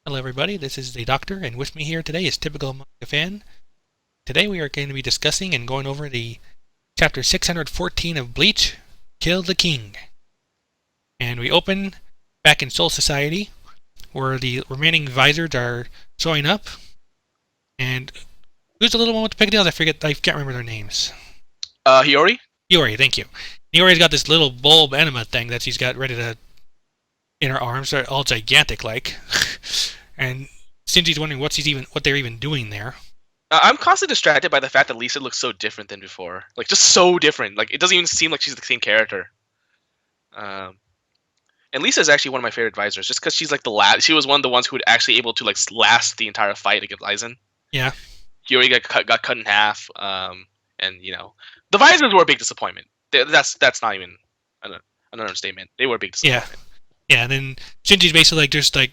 Hello, everybody. This is the Doctor, and with me here today is Typical Manga Fan. Today we are going to be discussing and going over the chapter 614 of Bleach, Kill the King. And we open back in Soul Society, where the remaining visors are showing up. And who's the little one with the pigtails? I can't remember their names. Hiyori? Hiyori, thank you. Hiyori's got this little bulb enema thing that she's got ready to in her arms. They're all gigantic, like. And Shinji's wondering what they're even doing there. I'm constantly distracted by the fact that Lisa looks so different than before. Like, just so different. Like, it doesn't even seem like she's the same character. And Lisa is actually one of my favorite advisors, just because she's like the last. She was one of the ones who would actually able to like last the entire fight against Aizen. Yeah. Hiyori got cut in half. And the visors were a big disappointment. That's not even an understatement. They were a big disappointment. Yeah, and then Shinji's basically like just like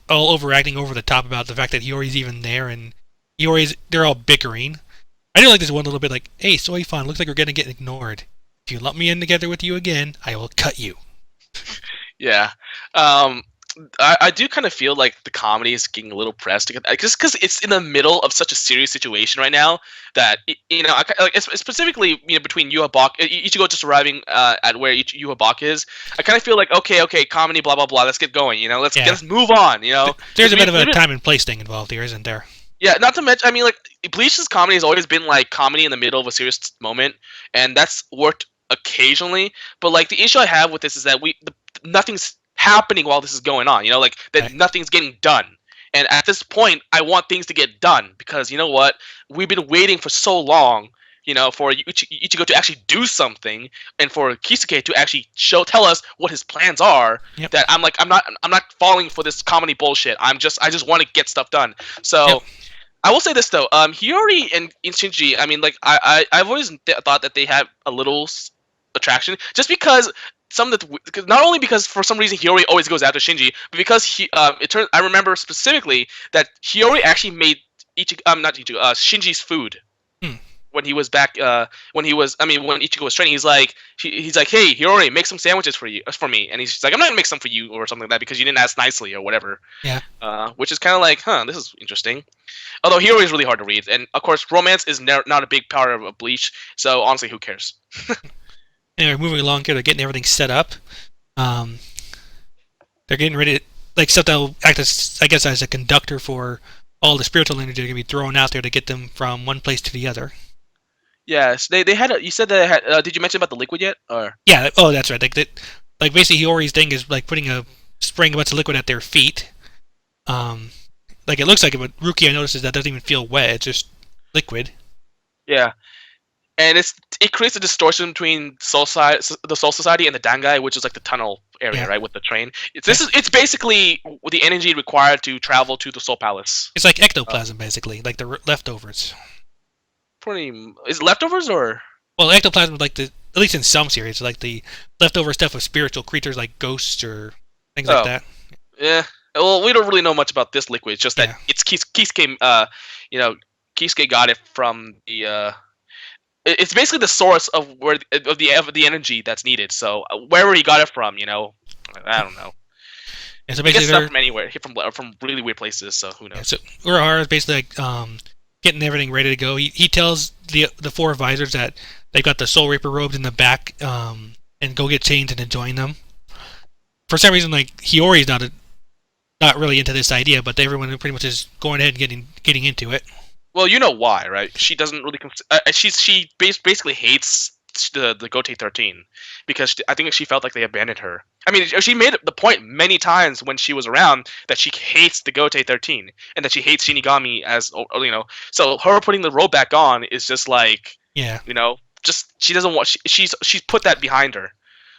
all overacting over the top about the fact that Hiyori's even there, and they're all bickering. I do like this one little bit like, hey, Soifan, looks like we're gonna get ignored. If you lump me in together with you again, I will cut you. Yeah. I do kind of feel like the comedy is getting a little pressed, just because it's in the middle of such a serious situation right now that specifically between Ichigo just arriving at where Yuhabak is. I kind of feel like okay, comedy, blah blah blah. Let's get going. Let's move on. There's a bit of a time and place thing involved here, isn't there? Yeah, not to mention, like Bleach's comedy has always been like comedy in the middle of a serious moment, and that's worked occasionally. But like the issue I have with this is that nothing's happening while this is going on, nothing's getting done. And at this point, I want things to get done because you know what? We've been waiting for so long, for Ichigo to actually do something and for Kisuke to actually tell us what his plans are. Yep. That I'm not falling for this comedy bullshit. I just want to get stuff done. So Yep. I will say this though, Hiyori and Shinji, I've always thought that they have a little attraction just because not only because for some reason Hiyori always goes after Shinji, but because I remember specifically that Hiyori actually made Shinji's food when he was back when Ichigo was training. He's like, hey Hiyori, make some sandwiches for me, and he's like, I'm not gonna make some for you or something like that because you didn't ask nicely or whatever. Yeah. Which is kind of like, this is interesting. Although Hiyori is really hard to read, and of course romance is not a big part of Bleach, so honestly, who cares? Anyway, moving along here, they're getting everything set up. They're getting ready to, like, stuff that will act as, I guess, as a conductor for all the spiritual energy that are going to be thrown out there to get them from one place to the other. Yes, they had. You said they had. Did you mention about the liquid yet? Or yeah, oh, that's right. Like basically, Hiyori's thing is like spraying a bunch of liquid at their feet. Like it looks like it, but Rukia notices that doesn't even feel wet. It's just liquid. Yeah. And it creates a distortion between the Soul Society and the Dangai, which is like the tunnel area, right, with the train. It's basically the energy required to travel to the Soul Palace. It's like ectoplasm, basically, like the leftovers. Is it leftovers or? Well, ectoplasm, like at least in some series, like the leftover stuff of spiritual creatures like ghosts or things like that. Yeah. Well, we don't really know much about this liquid. It's just that it's Kisuke. Kisuke got it from the. It's basically the source of the energy that's needed. So wherever he got it from, I don't know. And so basically, stuff from anywhere, from really weird places. So who knows? Yeah, so Urahara is basically like getting everything ready to go. He tells the four advisors that they've got the Soul Reaper robes in the back, and go get changed and then join them. For some reason, like Hiyori's not really into this idea, but everyone pretty much is going ahead and getting into it. Well, you know why, right? She doesn't really. She basically hates the Gotei 13 because I think she felt like they abandoned her. I mean, she made the point many times when she was around that she hates the Gotei 13 and that she hates Shinigami as So her putting the robe back on is just like just she doesn't want. She's put that behind her.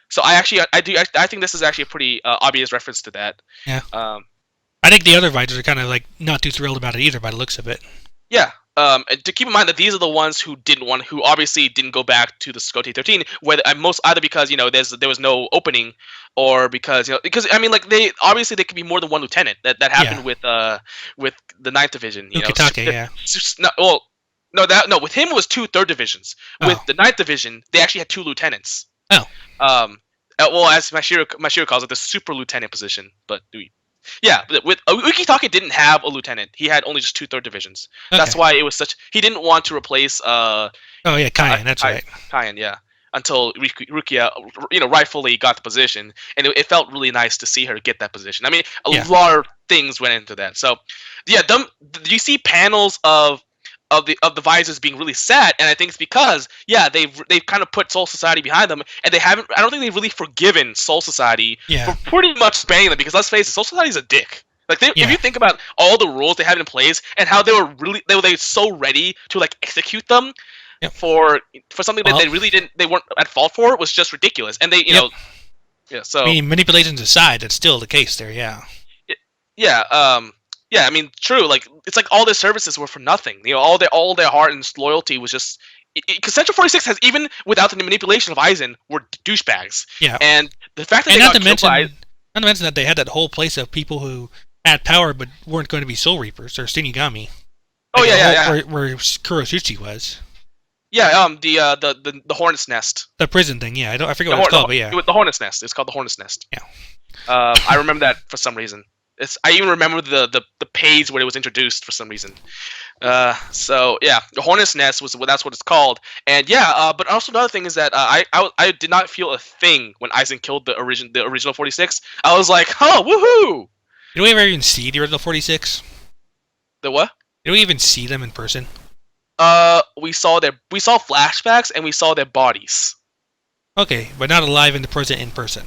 So I think this is actually a pretty obvious reference to that. Yeah. I think the other advisors are kind of like not too thrilled about it either by the looks of it. Yeah. And to keep in mind that these are the ones who obviously didn't go back to the Gotei 13, whether either because there was no opening, or because they obviously could be more than one lieutenant. That happened with the 9th Division. Ukitake, yeah. No, with him it was 2 3rd divisions. With the 9th Division, they actually had 2 lieutenants. Oh. Well, as Mashiro calls it, the super lieutenant position. But Yeah, with Ukitake didn't have a lieutenant. He had only just 2/3 divisions. Okay. That's why it was such. He didn't want to replace Oh yeah, Cayenne. That's right. Cayenne, yeah. Until Rukia, rightfully got the position, and it felt really nice to see her get that position. I mean, a lot of things went into that. So, yeah, you see panels of the visors being really sad, and I think it's because they've kind of put Soul Society behind them, and they haven't. I don't think they've really forgiven Soul Society for pretty much banning them, because let's face it, Soul Society's a dick. Like if you think about all the rules they had in place and how they were so ready to like execute them for something that they weren't at fault for, it was just ridiculous. And they so I mean, manipulations aside, that's still the case there. I mean, true. Like it's like all their services were for nothing. All their heart and loyalty was just because Central 46 has, even without the manipulation of Aizen, were douchebags. Yeah. And the fact that they got killed by not to mention that they had that whole place of people who had power but weren't going to be Soul Reapers or Shinigami. Where Kuroshuchi was. Yeah, the Hornet's Nest. The prison thing, yeah. I forget what it's called, but yeah. The Hornet's Nest. It's called the Hornet's Nest. Yeah. I remember that for some reason. I even remember the page where it was introduced for some reason. So yeah, the Hornet's Nest that's what it's called. And but also another thing is that I did not feel a thing when Aizen killed the original 46. I was like, oh, woohoo! Did we ever even see the original 46? The what? Did we even see them in person? We saw flashbacks and we saw their bodies. Okay, but not alive in the present in person.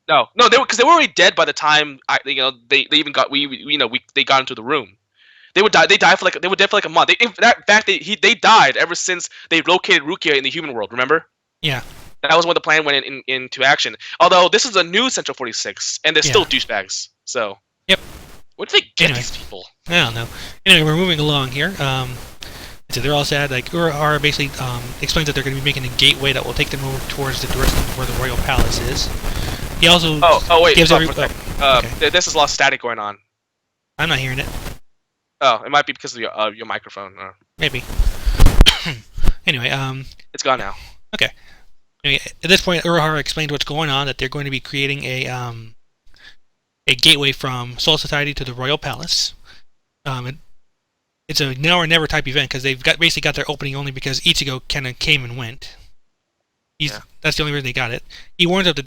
No, because they were already dead by the time they even got they got into the room. They would die. They were dead for like a month. In fact, they died ever since they located Rukia in the human world. Remember? Yeah. That was when the plan went into action. Although this is a new Central 46, and they're still douchebags. So. Yep. Where do they get these people? I don't know. Anyway, we're moving along here. So they're all sad. Like Urahara basically explains that they're going to be making a gateway that will take them over towards the direction of where the royal palace is. He also gives this is a lot of static going on. I'm not hearing it. Oh, it might be because of your microphone. Maybe. Anyway, it's gone now. Okay. Anyway, at this point, Urahara explained what's going on. That they're going to be creating a gateway from Soul Society to the royal palace. It's a now or never type event because they've basically got their opening only because Ichigo kind of came and went. That's the only reason they got it. He warns up that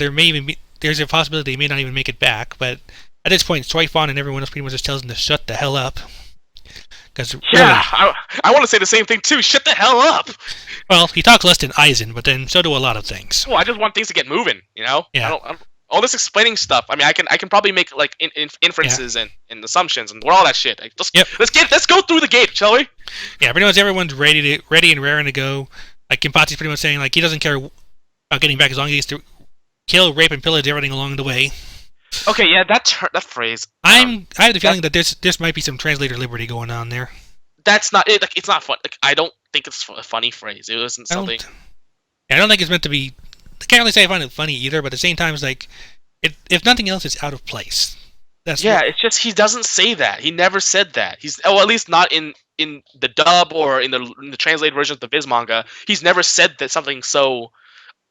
there's a possibility they may not even make it back, but at this point, Soifon and everyone else pretty much just tells them to shut the hell up. I want to say the same thing too. Shut the hell up. Well, he talks less than Aizen, but then so do a lot of things. Well, I just want things to get moving, Yeah. All this explaining stuff. I mean, I can probably make like inferences and assumptions and all that shit. Let's go through the gate, shall we? Yeah, pretty much everyone's ready and raring to go. Like Kinpachi's pretty much saying like he doesn't care about getting back as long as he gets to kill, rape, and pillage everything along the way. Okay, yeah, that phrase. I have the feeling that there's might be some translator liberty going on there. That's not it. Like, it's not fun. Like, I don't think it's a funny phrase. It wasn't something. I don't think it's meant to be. I can't really say I find it funny either, but at the same time, it's like, if nothing else, it's out of place. It's just he doesn't say that. He never said that. At least not in the dub or in the translated version of the Viz manga. He's never said that something so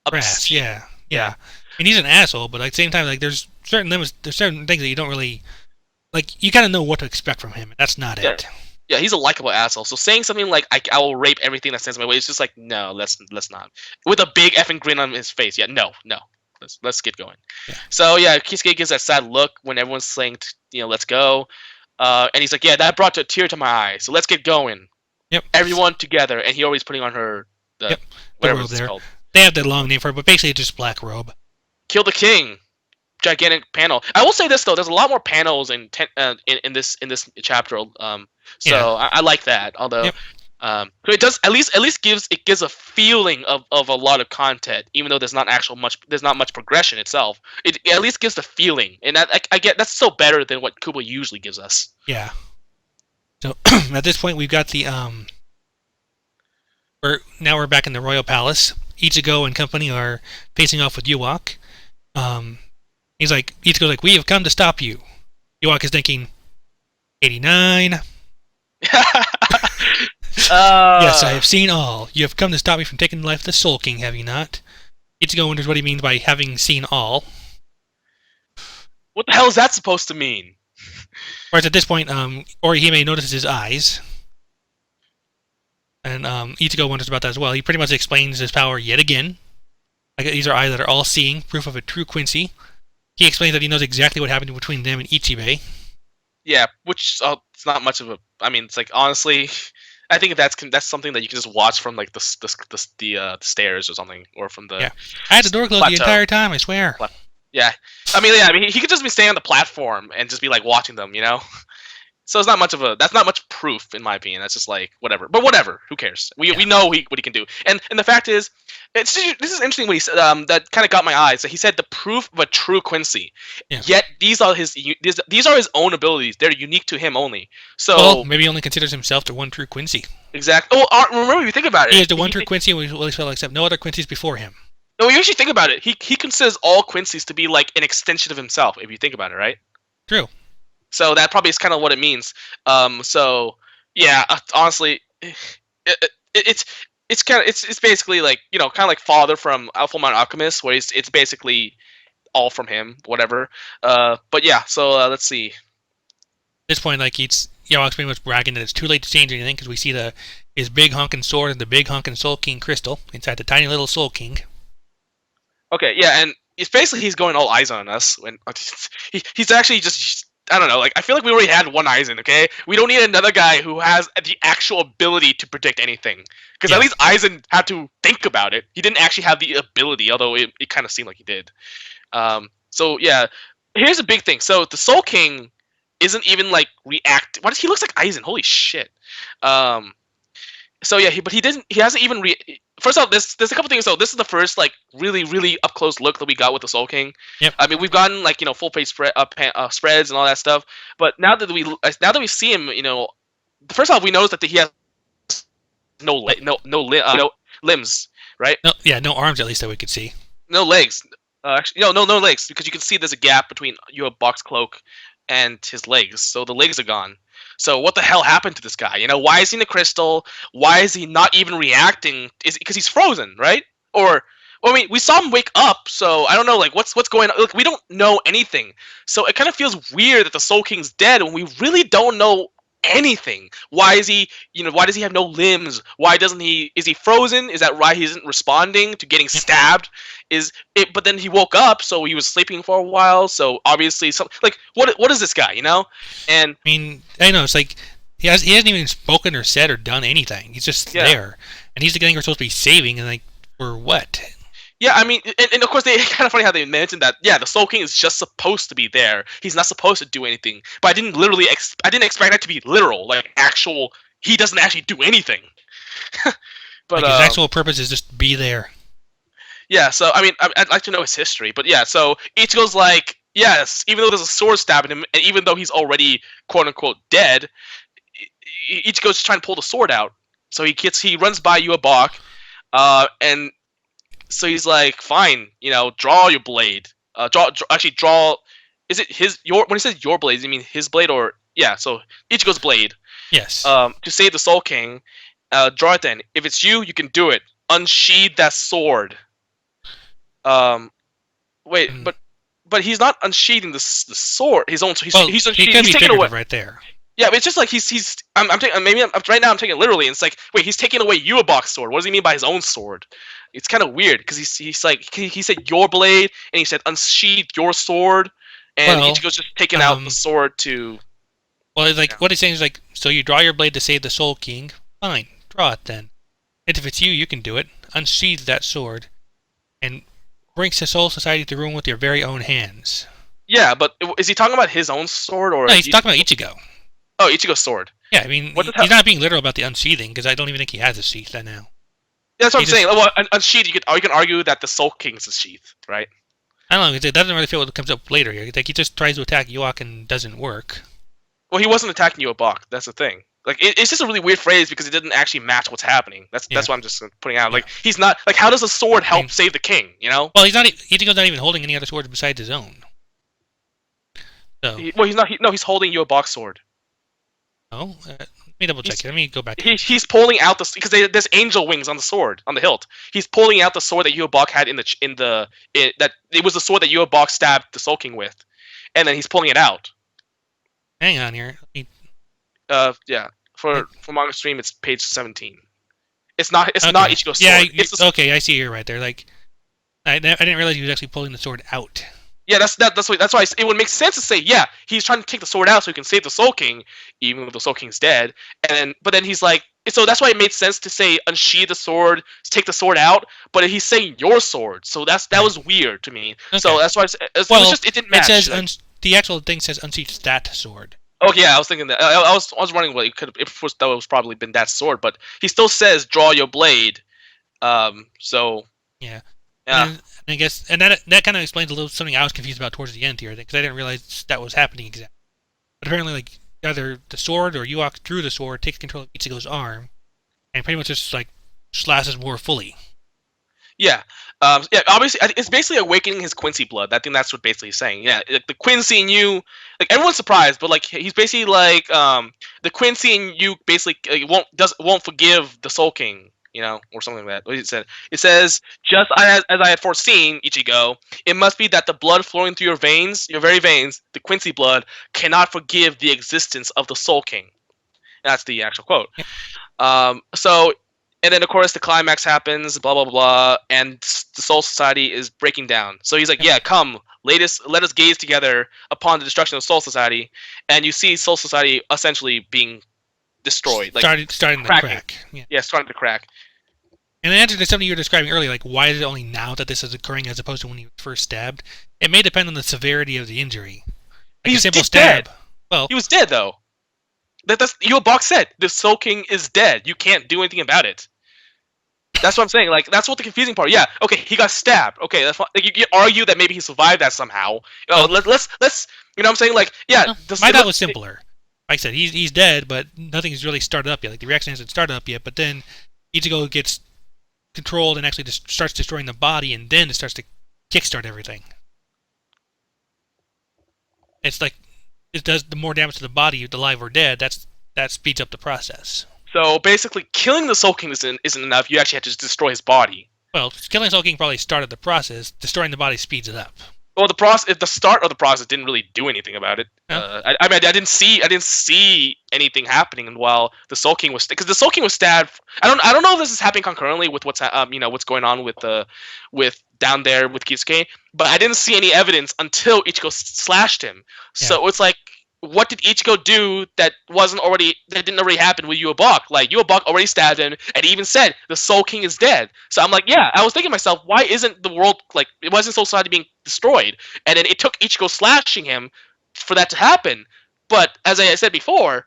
obscene. Yeah. I mean, he's an asshole, but at the same time, like, there's certain limits. There's certain things that you don't really like. You kind of know what to expect from him, and that's not it. Yeah, he's a likable asshole. So saying something like I will rape everything that stands in my way, it's just like, no, let's not. With a big effing grin on his face. Yeah, no. Let's get going. Yeah. So yeah, Kisuke gives that sad look when everyone's saying, let's go. And he's like, yeah, that brought a tear to my eye. So let's get going. Yep. Everyone together, and he always putting on her whatever it's called. They have that long name for it, but basically it's just black robe. Kill the king. Gigantic panel. I will say this though: there's a lot more panels in this chapter. I like that. Although, it does at least gives a feeling of a lot of content, even though there's not much progression itself. It at least gives the feeling, and I get that's still better than what Kubo usually gives us. Yeah. So at this point, we've got the we're back in the royal palace. Ichigo and company are facing off with Yuwak. Ichigo's like, we have come to stop you. Yuwak is thinking, 89. Yes, I have seen all. You have come to stop me from taking the life of the Soul King, have you not? Ichigo wonders what he means by having seen all. What the hell is that supposed to mean? Whereas at this point, Orihime notices his eyes, and Ichigo wonders about that as well. He pretty much explains his power yet again. Like, these are eyes that are all seeing, proof of a true Quincy. He explains that he knows exactly what happened between them and Ichibei. Yeah, which it's not much of a. I mean, it's like honestly, I think that's something that you can just watch from like the stairs or something, or from the. Yeah, I had the door closed the entire time. I swear. Yeah, I mean, he could just be staying on the platform and just be like watching them, you know. So it's not much of a. That's not much proof, in my opinion. That's just like whatever. But whatever. Who cares? We know what he can do. And the fact is, this is interesting what he said. That kind of got my eyes. He said the proof of a true Quincy. Yeah. Yet these are his his own abilities. They're unique to him only. So well, maybe he only considers himself the one true Quincy. Exactly. Oh, remember if you think about it, he is the one true Quincy, and we will accept no other Quincy's before him. No, you actually think about it. He considers all Quincy's to be like an extension of himself. If you think about it, right? True. So that probably is kind of what it means. So yeah, honestly, it's kind of it's basically like, you know, kind of like Father from Fullmetal Alchemist, where it's basically all from him, whatever. But yeah, so let's see. At this point, like Yawak's pretty much bragging that it's too late to change anything because we see his big honking sword and the big honking Soul King crystal inside the tiny little Soul King. Okay, yeah, and it's basically he's going all eyes on us when he's actually just. I don't know. Like, I feel like we already had one Aizen. Okay, we don't need another guy who has the actual ability to predict anything. Because at least Aizen had to think about it. He didn't actually have the ability, although it kind of seemed like he did. So yeah, here's a big thing. So the Soul King isn't even like react. What? He looks like Aizen. Holy shit. So yeah, but he didn't. He hasn't even. First off, there's a couple things. So this is the first like really up close look that we got with the Soul King. Yep. I mean, we've gotten like, you know, full face spreads and all that stuff. But now that we see him, you know, first off, we notice that he has no limbs, right? No, yeah, no arms at least that we could see. No legs. Actually, no legs, because you can see there's a gap between your box cloak and his legs. So the legs are gone. So what the hell happened to this guy? You know, why is he in the crystal? Why is he not even reacting? Is it because he's frozen, right? Or, well, I mean, we saw him wake up, so I don't know, like, what's going on? Look, we don't know anything. So it kind of feels weird that the Soul King's dead when we really don't know anything. Why is he, you know, why does he have no limbs? Why doesn't he, is he frozen? Is that why he isn't responding to getting stabbed? But then he woke up, so he was sleeping for a while, so obviously like, what is this guy, you know? And I mean, I know, it's like he hasn't even spoken or said or done anything. He's just there, and he's the guy we're supposed to be saving, and like, for what? Yeah, I mean, and of course, they kind of funny how they mentioned that. Yeah, the Soul King is just supposed to be there. He's not supposed to do anything. But I didn't expect that to be literal, like actual. He doesn't actually do anything. But like, his actual purpose is just be there. Yeah, so I mean, I'd like to know his history, but yeah, so Ichigo's like, yes, even though there's a sword stabbing him, and even though he's already quote unquote dead, Ichigo's trying to pull the sword out. So he runs by Yuabok, and so he's like, fine, you know, draw your blade. Draw. Is it when he says your blade, does he mean his blade or yeah? So Ichigo's blade. Yes. To save the Soul King, draw it then. If it's you, you can do it. Unsheathe that sword. Wait, but he's not unsheathing the sword. His own. He's taking away right there. Yeah, but it's just like he's. I'm taking. Maybe right now I'm taking it literally. And it's like, wait, he's taking away Yuabok's sword. What does he mean by his own sword? It's kind of weird because he's like he said your blade and he said unsheath your sword, and Ichigo's just taking out the sword to. Well, it's like what he's saying is like, so you draw your blade to save the Soul King. Fine, draw it then. And if it's you, you can do it. Unsheath that sword, and bring the Soul Society to ruin with your very own hands. Yeah, but is he talking about his own sword or? No, he's talking about Ichigo. Oh, Ichigo's sword. Yeah, I mean, he's not being literal about the unsheathing because I don't even think he has a sheath right now. Yeah, that's what I'm saying. Well, unsheath, you can argue that the Soul King's a sheath, right? I don't know. It doesn't really fit what comes up later here. Like, he just tries to attack Yuak and doesn't work. Well, he wasn't attacking Yuabok. That's the thing. Like, it's just a really weird phrase because it didn't actually match what's happening. That's what I'm just putting out. Like, he's not like, how does a sword help save the king? You know? Well, Ichigo's not even holding any other swords besides his own. So. He's not. He's holding Yuabok's sword. Oh, let me double check. Let me go back. He's pulling out the because there's angel wings on the sword on the hilt. He's pulling out the sword that Yuabok had that it was the sword that Yuabok stabbed the Soul King with, and then he's pulling it out. Hang on here. Yeah. For Manga Stream, it's page 17. It's not Okay. not Ichigo's Yeah, sword. okay, I see you're right there. Like, I didn't realize he was actually pulling the sword out. Yeah, that's why it would make sense to say, yeah, he's trying to take the sword out so he can save the Soul King, even though the Soul King's dead. But then he's like, so that's why it made sense to say unsheath the sword, take the sword out. But he's saying your sword, so that was weird to me. Okay. So that's why it didn't match. It says the actual thing says unsheath that sword. Oh yeah, I was thinking that. I was wondering what it could have. That was probably been that sword, but he still says draw your blade. So yeah. Yeah. And I guess, and that kind of explains a little something I was confused about towards the end here, because I didn't realize that was happening exactly. But apparently, like, either the sword or you walk through the sword takes control of Ichigo's arm, and pretty much just like slashes more fully. Yeah. Yeah. Obviously, it's basically awakening his Quincy blood. I think that's what basically he's saying. Yeah. Like the Quincy in you, like everyone's surprised, but like he's basically like the Quincy in you basically won't forgive the Soul King. Or something like that. What it said. It says, just as I had foreseen, Ichigo, it must be that the blood flowing through your veins, your very veins, the Quincy blood, cannot forgive the existence of the Soul King. That's the actual quote. And then of course the climax happens, blah blah blah, and the Soul Society is breaking down. So he's like, yeah, come, let us gaze together upon the destruction of Soul Society, and you see Soul Society essentially being destroyed, like starting to crack. Yeah, starting to crack. And in answer to something you were describing earlier, like why is it only now that this is occurring as opposed to when he was first stabbed? It may depend on the severity of the injury. Like a simple stab. Dead. Well, he was dead though. That's Yubok said. The Soul King is dead. You can't do anything about it. That's what I'm saying. Like that's what the confusing part. Yeah. Okay. He got stabbed. Okay. That's fine. Like, you can argue that maybe he survived that somehow. Let's. You know what I'm saying? Like yeah. My thought was simpler. Like I said, he's dead, but nothing's really started up yet. Like the reaction hasn't started up yet. But then Ichigo gets controlled and actually just starts destroying the body, and then it starts to kickstart everything. It's like it does the more damage to the body, alive or dead. That speeds up the process. So basically, killing the Soul King isn't enough. You actually have to just destroy his body. Well, killing Soul King probably started the process. Destroying the body speeds it up. Well, the start of the process didn't really do anything about it. Huh? I mean, I didn't see anything happening while the Soul King was, because the Soul King was stabbed. I don't know if this is happening concurrently with what's going on with down there with Kisuke, but I didn't see any evidence until Ichigo slashed him. Yeah. So it's like, what did Ichigo do that didn't already happen with Yubok? Like Yubok already stabbed him, and he even said the Soul King is dead. So I'm like, yeah, I was thinking to myself, why isn't the world like it wasn't Soul Society being destroyed? And then it took Ichigo slashing him for that to happen. But as I said before,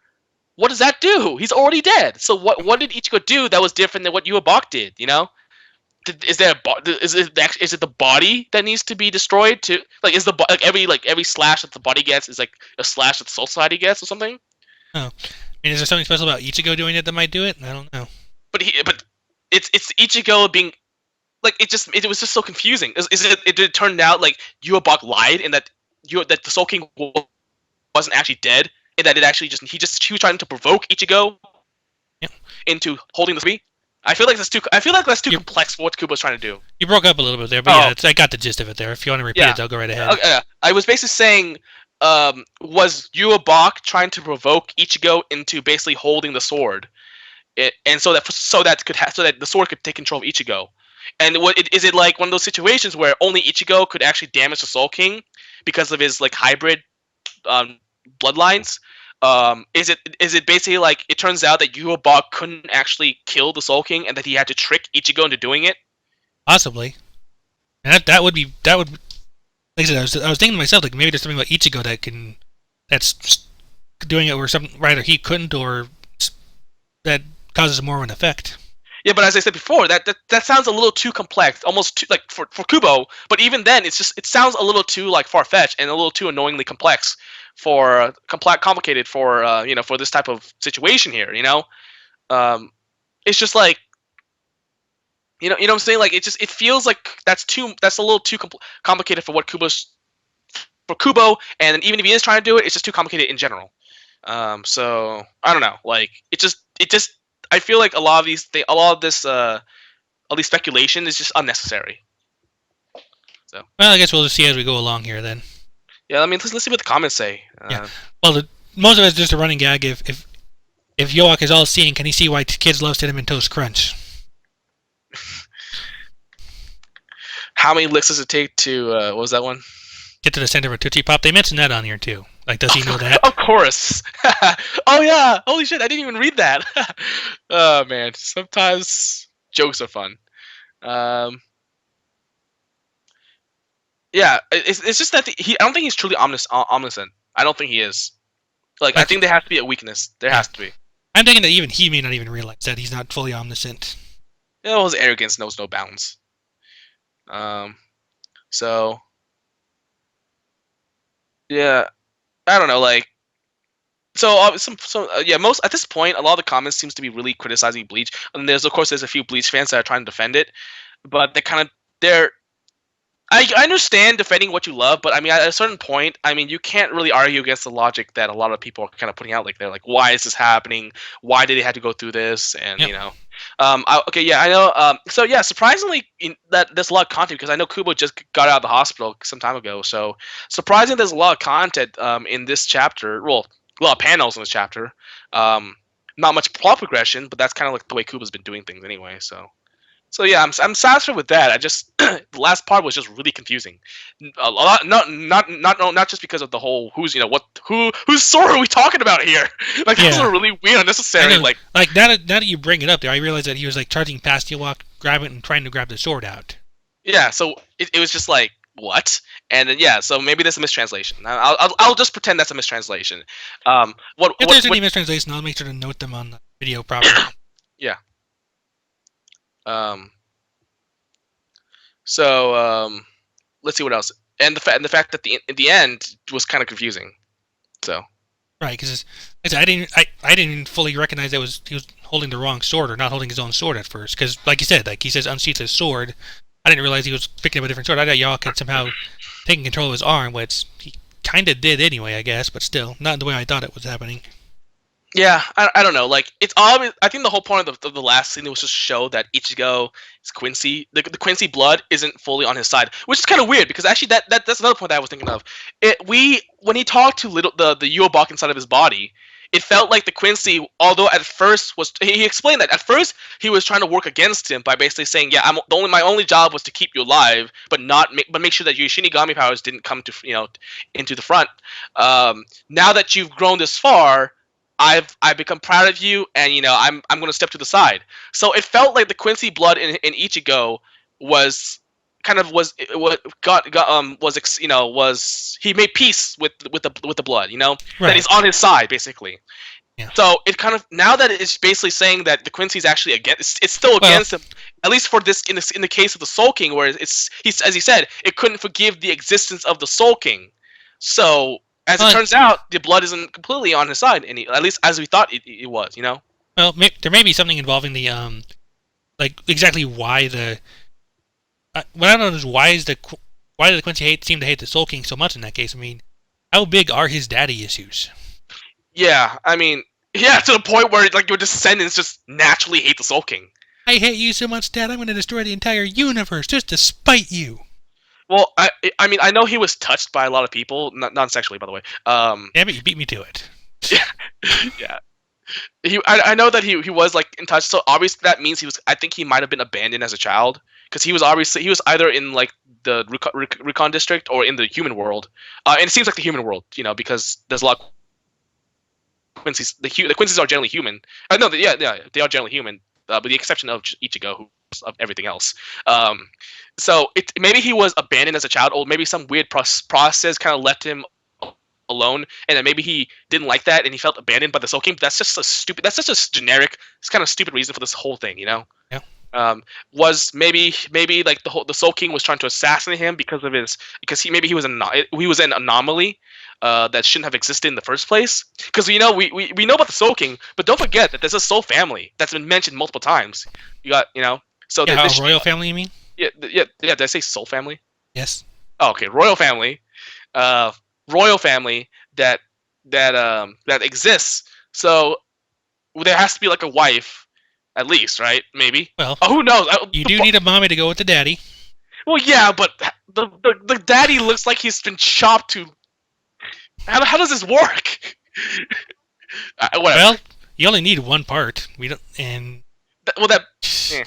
what does that do? He's already dead. So what did Ichigo do that was different than what Yubok did? Is it the body that needs to be destroyed too? Like is every slash that the body gets is like a slash that the Soul Society gets or something? Oh, I mean, is there something special about Ichigo doing it that might do it? I don't know. But it's Ichigo being like it was just so confusing. It turned out like Yubok lied and that the Soul King wasn't actually dead and that it actually he was trying to provoke Ichigo into holding the tree. I feel like that's too complex for what Kubo's trying to do. You broke up a little bit there, but yeah, I got the gist of it there. If you want to repeat it, I'll go right ahead. I was basically saying, was Yubok trying to provoke Ichigo into basically holding the sword, and so that the sword could take control of Ichigo? And is it like one of those situations where only Ichigo could actually damage the Soul King because of his like hybrid bloodlines? Is it basically like it turns out that Yubok couldn't actually kill the Soul King and that he had to trick Ichigo into doing it? Possibly. And that would like I said, I was thinking to myself, like maybe there's something about Ichigo that's doing it where either he couldn't or that causes more of an effect. Yeah, but as I said before, that sounds a little too complex, almost too, like for Kubo. But even then, it sounds a little too like far-fetched and a little too annoyingly complex for complicated for for this type of situation here. It's just like you know what I'm saying. Like it feels like that's a little too complicated for what Kubo, and even if he is trying to do it, it's just too complicated in general. So I don't know. Like it just I feel like a lot of this speculation is just unnecessary. So well, I guess we'll just see as we go along here then. Yeah, I mean, let's see what the comments say. Yeah. Well, most of it's just a running gag. If Yoak is all seeing, can he see why kids love Cinnamon Toast Crunch? How many licks does it take to what was that one? Get to the center of a Tootsie Pop. They mentioned that on here too. Like, does he know that? Of course. Oh yeah. Holy shit! I didn't even read that. Oh man. Sometimes jokes are fun. Um, yeah. It's just that I don't think he's truly omniscient. I don't think he is. Like I think there has to be a weakness. There has to be. I'm thinking that even he may not even realize that he's not fully omniscient. You know, his arrogance knows no bounds. So yeah, I don't know. Like, yeah, most at this point, a lot of the comments seems to be really criticizing Bleach, and there's a few Bleach fans that are trying to defend it, but they're. I understand defending what you love, but I mean, at a certain point, I mean, you can't really argue against the logic that a lot of people are kind of putting out. Like, they're like, why is this happening? Why did they have to go through this? And Yep. you know, okay, yeah, I know. So yeah, surprisingly, that there's a lot of content because I know Kubo just got out of the hospital some time ago. So surprising, there's a lot of content in this chapter. Well, a lot of panels in this chapter. Not much plot progression, but that's kind of like the way Kubo's been doing things anyway. So yeah, I'm satisfied with that. I just the last part was just really confusing. A lot, not just because of the whole who's whose sword are we talking about here? Like that was a really weird, unnecessary. Like now that you bring it up there, I realized that he was like charging past Ewok, grabbing and trying to grab the sword out. Yeah, so it was just like what? And then, yeah, so maybe there's a mistranslation. I'll just pretend that's a mistranslation. If there's any mistranslation, I'll make sure to note them on the video properly. Yeah. So let's see what else. And the fact that the end was kind of confusing. So. Right, because I didn't fully recognize that he was holding the wrong sword or not holding his own sword at first. Because like you said, like he says, unsheath his sword. I didn't realize he was picking up a different sword. I thought Yaw had somehow taken control of his arm, which he kind of did anyway, I guess, but still not the way I thought it was happening. Yeah, I don't know. Like it's always. I think the whole point of the last scene was just show that Ichigo is Quincy. The Quincy blood isn't fully on his side, which is kind of weird because actually that's another point that I was thinking of. When he talked to the Yuobok inside of his body, it felt like the Quincy, although at first he explained that at first he was trying to work against him by basically saying, yeah, my only job was to keep you alive, but make sure that your Shinigami powers didn't come to into the front. Now that you've grown this far, I've become proud of you, and I'm going to step to the side. So it felt like the Quincy blood in Ichigo was kind of was he made peace with the blood, Right. that he's on his side basically. Yeah. So it kind of now that it's basically saying that the Quincy's actually against, it's still against him, at least for this in the case of the Soul King, where he's as he said, it couldn't forgive the existence of the Soul King. So as it turns out, the blood isn't completely on his side, at least as we thought it was. Well, there may be something involving the like exactly why the. What I don't know is why does the Quincy seem to hate the Soul King so much in that case? I mean, how big are his daddy issues? Yeah, I mean, yeah, to the point where like your descendants just naturally hate the Soul King. I hate you so much, Dad. I'm going to destroy the entire universe just to spite you. Well, I mean, I know he was touched by a lot of people, not sexually, by the way. Yeah, but you beat me to it. Yeah. I know that he was like in touch, so obviously that means I think he might have been abandoned as a child, because he was either in like the recon district or in the human world, and it seems like the human world, because there's a lot of Quincy's. The Quincy's are generally human. No, they are generally human, with the exception of Ichigo, who's of everything else. So maybe he was abandoned as a child, or maybe some weird process kind of left him alone, and then maybe he didn't like that and he felt abandoned by the Soul King. But that's just a generic, it's kind of stupid reason for this whole thing, Yeah. Was maybe like the Soul King was trying to assassinate him because he was an anomaly that shouldn't have existed in the first place. Because we know about the Soul King, but don't forget that there's a Soul family that's been mentioned multiple times. You got so yeah, royal family, you mean? Yeah. Did I say Soul family? Yes. Oh, okay, royal family. Royal family that exists. So there has to be like a wife, at least, right? Maybe. Well, who knows? You do need a mommy to go with the daddy. Well, yeah, but the daddy looks like he's been chopped to How does this work? Whatever. Well, you only need one part. We don't, and Well, that. Yeah.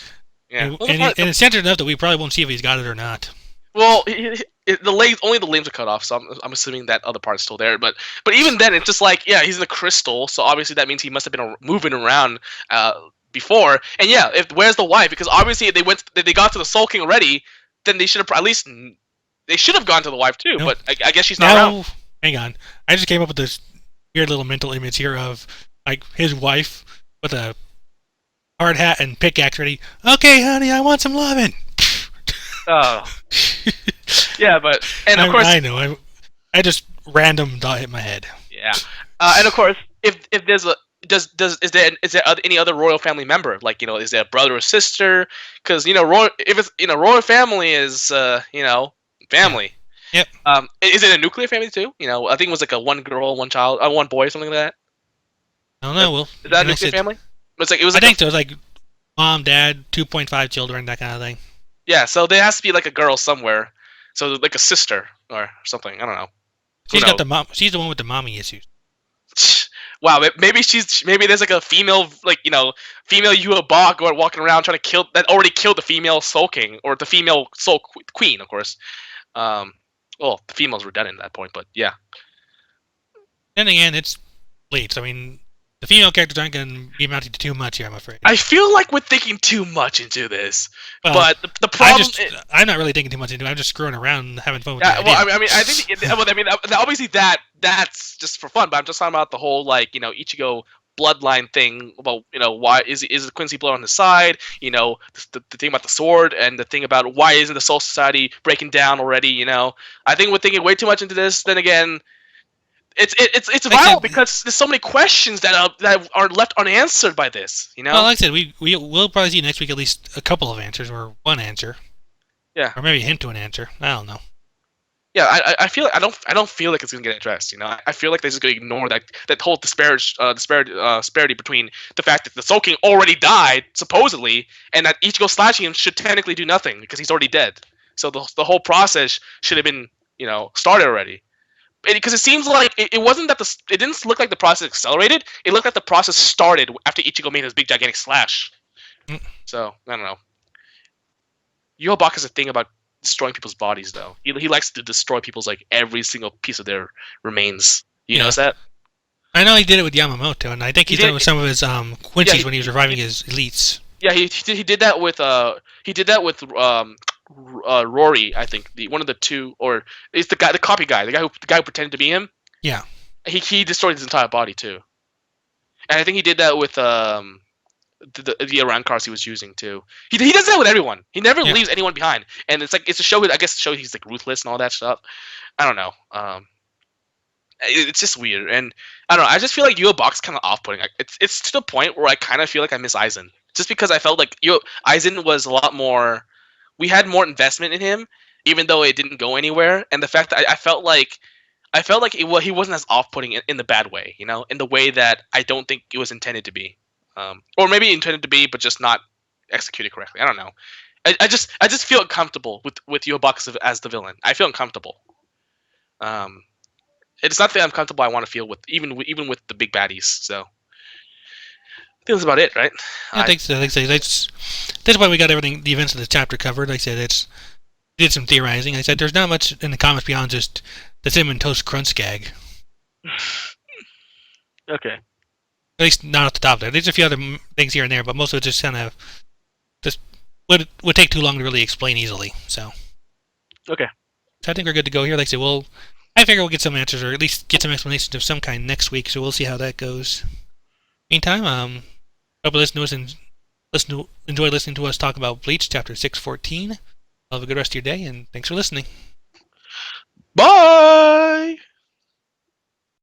Yeah. and, Well, and, and it's censored enough that we probably won't see if he's got it or not. well, the legs, only the limbs are cut off, so I'm assuming that other part's still there. But even then, it's just like, yeah, he's in a crystal, so obviously that means he must have been moving around before. And yeah, where's the wife? Because obviously they got to the Soul King already, then they should have at least they should have gone to the wife too. Nope. But I guess she's not around. Hang on. I just came up with this weird little mental image here of like his wife with a hard hat and pickaxe ready. Okay, honey, I want some loving. Oh. Yeah, but and of course I know. I just random thought hit my head. Yeah, and of course, if there's a is there any other royal family member? Like, is there a brother or sister? Because if it's royal family is family. Yep. Is it a nuclear family too? I think it was like a one girl, one child, one boy, something like that. I don't know. Well, is that a nuclear family? It was. I think so. It was like mom, dad, 2.5 children, that kind of thing. Yeah, so there has to be like a girl somewhere. So like a sister or something. I don't know. She's got the mom. She's the one with the mommy issues. Wow, maybe there's like a female female Yua going walking around trying to already killed the female Soul King or the female Soul Queen, of course. Well, the females were dead at that point, but yeah. Then again, it's Bleach. I mean, the female characters aren't going to be amounting to too much here, I'm afraid. I feel like we're thinking too much into this, but the problem. I'm not really thinking too much into it. I'm just screwing around and having fun with it. the Well, I mean, I think. Obviously that's just for fun, but I'm just talking about the whole Ichigo bloodline thing about why is the Quincy blood on his side, the thing about the sword and the thing about why isn't the Soul Society breaking down already. I think we're thinking way too much into this. Then again. It's vital because there's so many questions that are left unanswered by this. Well, like I said, we'll probably see next week at least a couple of answers or one answer. Yeah. Or maybe a hint to an answer. I don't know. Yeah, I feel like I don't feel like it's gonna get addressed. I feel like they're just gonna ignore that whole disparity between the fact that the Soul King already died supposedly, and that Ichigo slashing him should technically do nothing because he's already dead. So the whole process should have been started already. Because it seems like it wasn't that it didn't look like the process accelerated. It looked like the process started after Ichigo made his big gigantic slash. So I don't know. Yobak has a thing about destroying people's bodies, though. He likes to destroy people's every single piece of their remains. You notice that? I know he did it with Yamamoto, and I think he did it with some of his Quincy's when he was reviving his elites. Yeah, he did that with Rory, I think one of the two, or it's the copy guy, the guy who pretended to be him. Yeah, he destroyed his entire body too, and I think he did that with the Iran cars he was using too. He does that with everyone. He never leaves anyone behind, and it's a show. I guess to show he's ruthless and all that stuff. I don't know. It's just weird, and I don't know. I just feel like Yua kind of off-putting. It's to the point where I kind of feel like I miss Aizen, just because I felt like Aizen was a lot more. We had more investment in him, even though it didn't go anywhere. And the fact that I felt like he wasn't as off-putting in the bad way, in the way that I don't think it was intended to be, or maybe intended to be, but just not executed correctly. I don't know. I just feel uncomfortable with Yobak as the villain. I feel uncomfortable. It's not that uncomfortable I want to feel with even with the big baddies. So. I think that's about it, right? I think so. That's why we got everything, the events of the chapter covered. Like I said, did some theorizing. I said there's not much in the comics beyond just the cinnamon toast crunch gag. Okay. At least not at the top there. There's a few other things here and there, but most of it just kind of would take too long to really explain easily. So. Okay. So I think we're good to go here. Like I said, I figure we'll get some answers or at least get some explanations of some kind next week. So we'll see how that goes. Meantime, hope you listen to us and enjoy listening to us talk about Bleach Chapter 614. Have a good rest of your day, and thanks for listening. Bye!